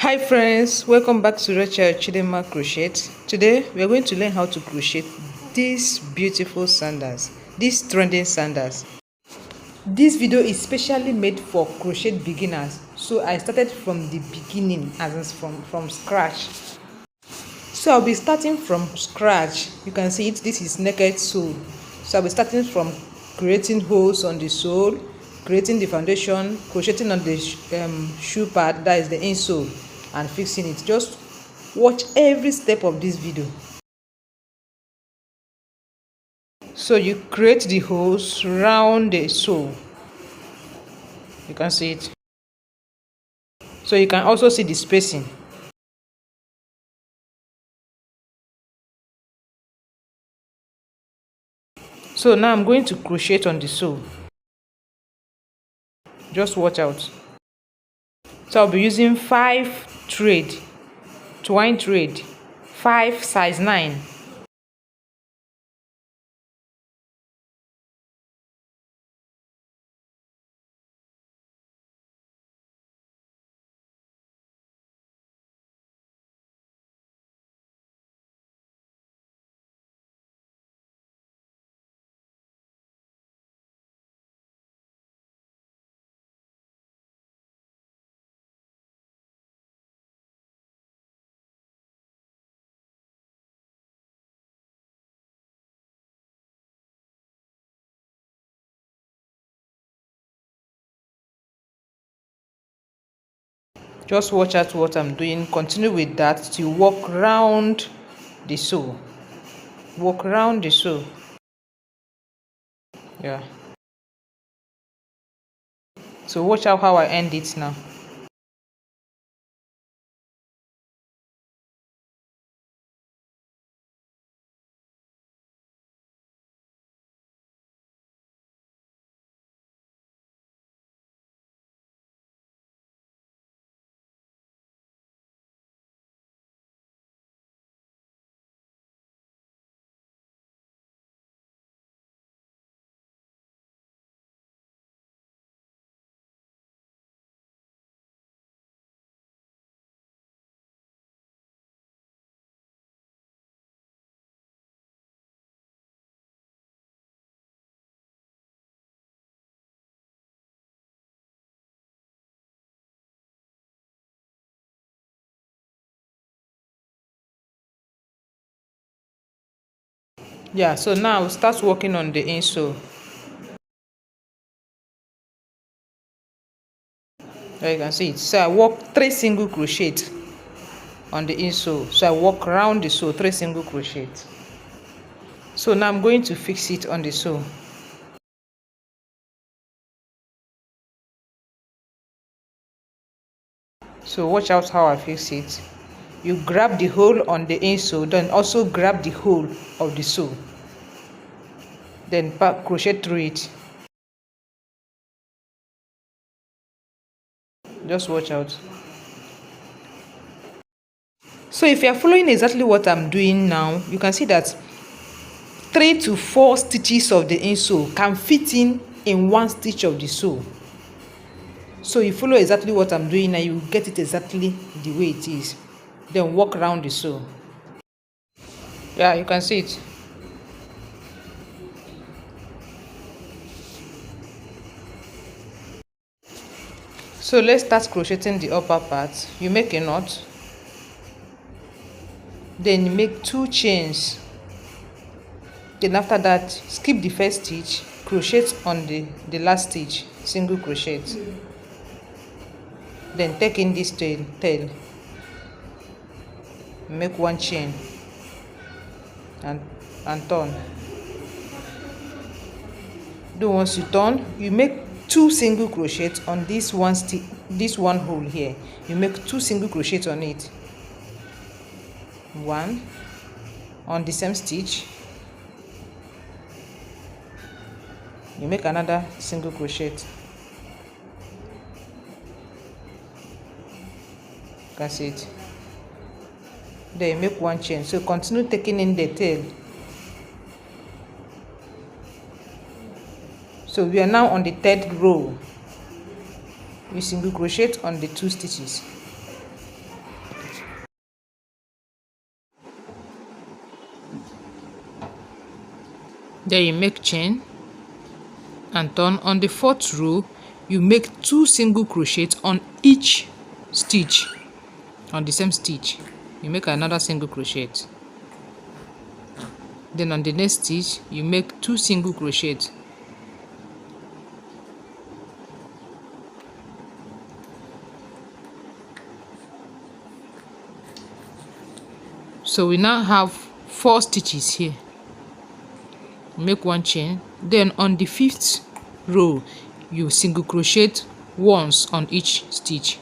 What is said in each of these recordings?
Hi friends, welcome back to Rachel Chidema Crochet. Today we are going to learn how to crochet these beautiful sandals, these trending sandals. This video is specially made for crochet beginners, so I started from the beginning, as in from scratch. So I'll be starting from scratch. You can see it, this is naked sole. So I'll be starting from creating holes on the sole, creating the foundation, crocheting on the shoe pad, that is the insole, and fixing it. Just watch every step of this video. So you create the holes round the sole. You can see it. So you can also see the spacing. So now I'm going to crochet on the sole. Just watch out. So I'll be using 5 twine thread, 5 size 9. Just watch out what I'm doing. Continue with that to walk round the sole. Walk round the sole. Yeah. So watch out how I end it now. Yeah, so now start working on the insole. There you can see it. So I work 3 single crochet on the insole. So I walk around the sole, 3 single crochet. So now I'm going to fix it on the sole. So watch out how I fix it. You grab the hole on the insole, then also grab the hole of the sole. Then crochet through it. Just watch out. So if you are following exactly what I'm doing now, you can see that 3 to 4 stitches of the insole can fit in 1 stitch of the sole. So you follow exactly what I'm doing and you get it exactly the way it is. Then walk around the sole. Yeah, you can see it. So let's start crocheting the upper part. You make a knot. Then you make 2 chains. Then after that, skip the first stitch, crochet on the last stitch, single crochet. Then take in this tail, make 1 chain and turn. Then once you turn, you make 2 single crochet on this one hole here. You make 2 single crochet on it. 1 on the same stitch. You make another single crochet. You can see it. Then you make 1 chain. So continue taking in the tail. So we are now on the 3rd row. You single crochet on the 2 stitches. Then you make chain and turn. On the 4th row, you make 2 single crochets on each stitch. On the same stitch, you make another single crochet. Then on the next stitch, you make 2 single crochets. So we now have 4 stitches here. Make 1 chain. Then on the 5th row, you single crochet once on each stitch.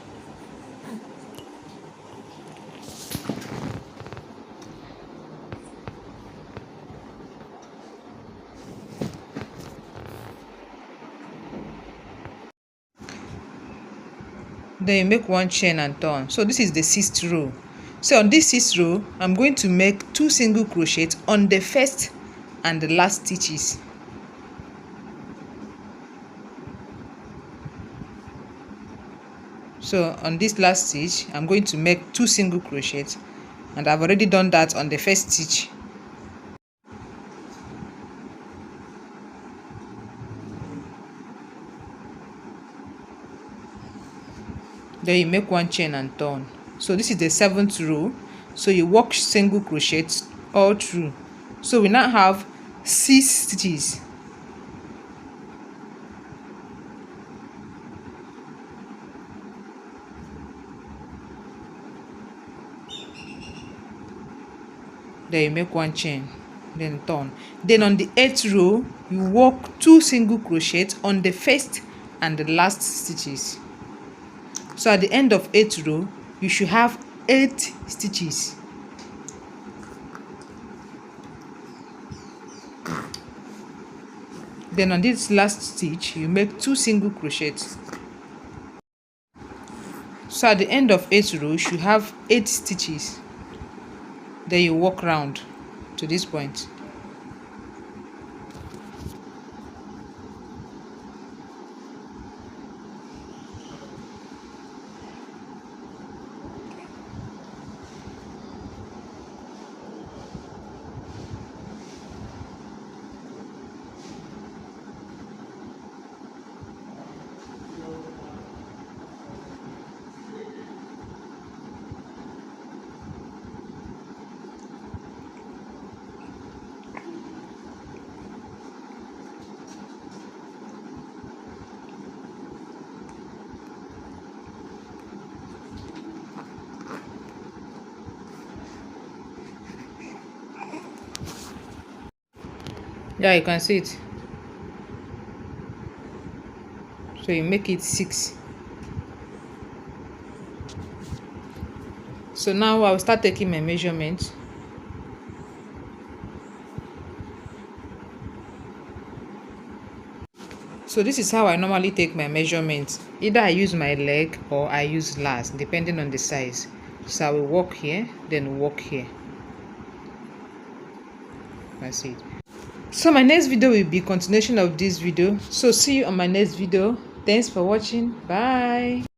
Then you make 1 chain and turn. So this is the 6th row. So on this 6th row, I'm going to make 2 single crochets on the first and the last stitches. So on this last stitch, I'm going to make 2 single crochets, and I've already done that on the first stitch. Then you make 1 chain and turn. So this is the 7th row. So you work single crochets all through. So we now have 6 stitches. Then you make 1 chain, then turn. Then on the 8th row, you work 2 single crochets on the first and the last stitches. So at the end of 8th row, you should have 8 stitches. Then on this last stitch, you make 2 single crochets. So at the end of 8th row, you should have 8 stitches. Then you walk round to this point. Yeah, you can see it. So you make it 6. So now I'll start taking my measurement. So this is how I normally take my measurements. Either I use my leg or I use last, depending on the size. So I will walk here, then walk here. That's it. So my next video will be continuation of this video. So see you on my next video. Thanks for watching. Bye.